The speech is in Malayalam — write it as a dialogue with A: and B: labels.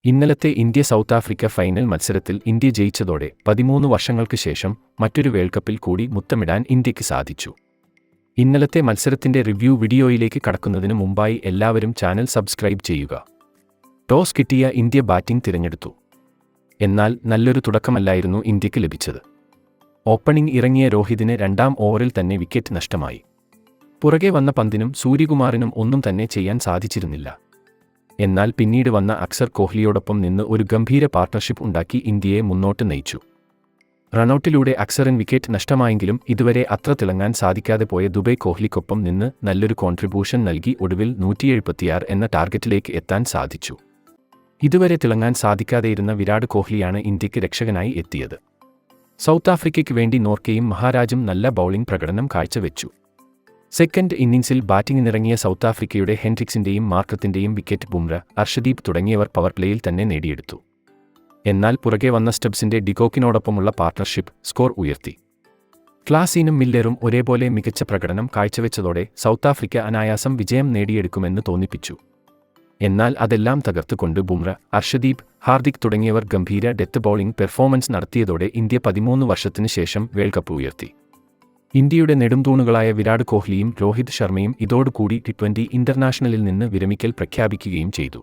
A: ഇന്നലത്തെ ഇന്ത്യ സൗത്ത് ആഫ്രിക്ക ഫൈനൽ മത്സരത്തിൽ ഇന്ത്യ ജയിച്ചതോടെ 13 വർഷങ്ങൾക്ക് ശേഷം മറ്റൊരു വേൾഡ് കപ്പിൽ കൂടി മുത്തമിടാൻ ഇന്ത്യക്ക് സാധിച്ചു. ഇന്നലത്തെ മത്സരത്തിന്റെ റിവ്യൂ വീഡിയോയിലേക്ക് കടക്കുന്നതിന് മുമ്പായി എല്ലാവരും ചാനൽ സബ്സ്ക്രൈബ് ചെയ്യുക. ടോസ് കിട്ടിയ ഇന്ത്യ ബാറ്റിംഗ് തിരഞ്ഞെടുത്തു. എന്നാൽ നല്ലൊരു തുടക്കമല്ലായിരുന്നു ഇന്ത്യക്ക് ലഭിച്ചത്. ഓപ്പണിംഗ് ഇറങ്ങിയ രോഹിതിന് രണ്ടാം ഓവറിൽ തന്നെ വിക്കറ്റ് നഷ്ടമായി. പുറകെ വന്ന പന്തിനും സൂര്യകുമാറിനും ഒന്നും തന്നെ ചെയ്യാൻ സാധിച്ചിരുന്നില്ല. എന്നാൽ പിന്നീട് വന്ന അക്സർ കോഹ്ലിയോടൊപ്പം നിന്ന് ഒരു ഗംഭീര പാർട്ണർഷിപ്പ് ഉണ്ടാക്കി ഇന്ത്യയെ മുന്നോട്ട് നയിച്ചു. റണ്ണൌട്ടിലൂടെ അക്സറിന് വിക്കറ്റ് നഷ്ടമായെങ്കിലും ഇതുവരെ അത്ര തിളങ്ങാൻ സാധിക്കാതെ പോയ ദുബൈ കോഹ്ലിക്കൊപ്പം നിന്ന് നല്ലൊരു കോൺട്രിബ്യൂഷൻ നൽകി ഒടുവിൽ 176 എന്ന ടാർഗറ്റിലേക്ക് എത്താൻ സാധിച്ചു. ഇതുവരെ തിളങ്ങാൻ സാധിക്കാതെയിരുന്ന വിരാട് കോഹ്ലിയാണ് ഇന്ത്യക്ക് രക്ഷകനായി എത്തിയത്. സൗത്ത് ആഫ്രിക്കയ്ക്ക് വേണ്ടി നോർക്കയും മഹാരാജും നല്ല ബൗളിംഗ് പ്രകടനം കാഴ്ചവെച്ചു. സെക്കൻഡ് ഇന്നിംഗ്സിൽ ബാറ്റിംഗിനിറങ്ങിയ സൗത്ത് ആഫ്രിക്കയുടെ ഹെൻഡ്രിക്സിന്റെയും മാർക്കത്തിന്റെയും വിക്കറ്റ് ബുംറ, അർഷദീപ് തുടങ്ങിയവർ പവർ പ്ലേയിൽ തന്നെ നേടിയെടുത്തു. എന്നാൽ പുറകെ വന്ന സ്റ്റബ്സിന്റെ ഡികോക്കിനോടൊപ്പമുള്ള പാർട്ണർഷിപ്പ് സ്കോർ ഉയർത്തി. ക്ലാസീനും മില്ലറും ഒരേപോലെ മികച്ച പ്രകടനം കാഴ്ചവെച്ചതോടെ സൗത്ത് ആഫ്രിക്ക അനായാസം വിജയം നേടിയെടുക്കുമെന്ന് തോന്നിപ്പിച്ചു. എന്നാൽ അതെല്ലാം തകർത്തുകൊണ്ട് ബുംറ, അർഷദീപ്, ഹാർദിക് തുടങ്ങിയവർ ഗംഭീര ഡെത്ത് ബൗളിംഗ് പെർഫോമൻസ് നടത്തിയതോടെ ഇന്ത്യ 13 വർഷത്തിന് ശേഷം വേൾഡ് കപ്പ് ഉയർത്തി. ഇന്ത്യയുടെ നെടുംതൂണുകളായ വിരാട് കോഹ്ലിയും രോഹിത് ശർമ്മയും ഇതോടുകൂടി T20 ഇന്റർനാഷണലിൽ നിന്ന് വിരമിക്കൽ പ്രഖ്യാപിക്കുകയും ചെയ്തു.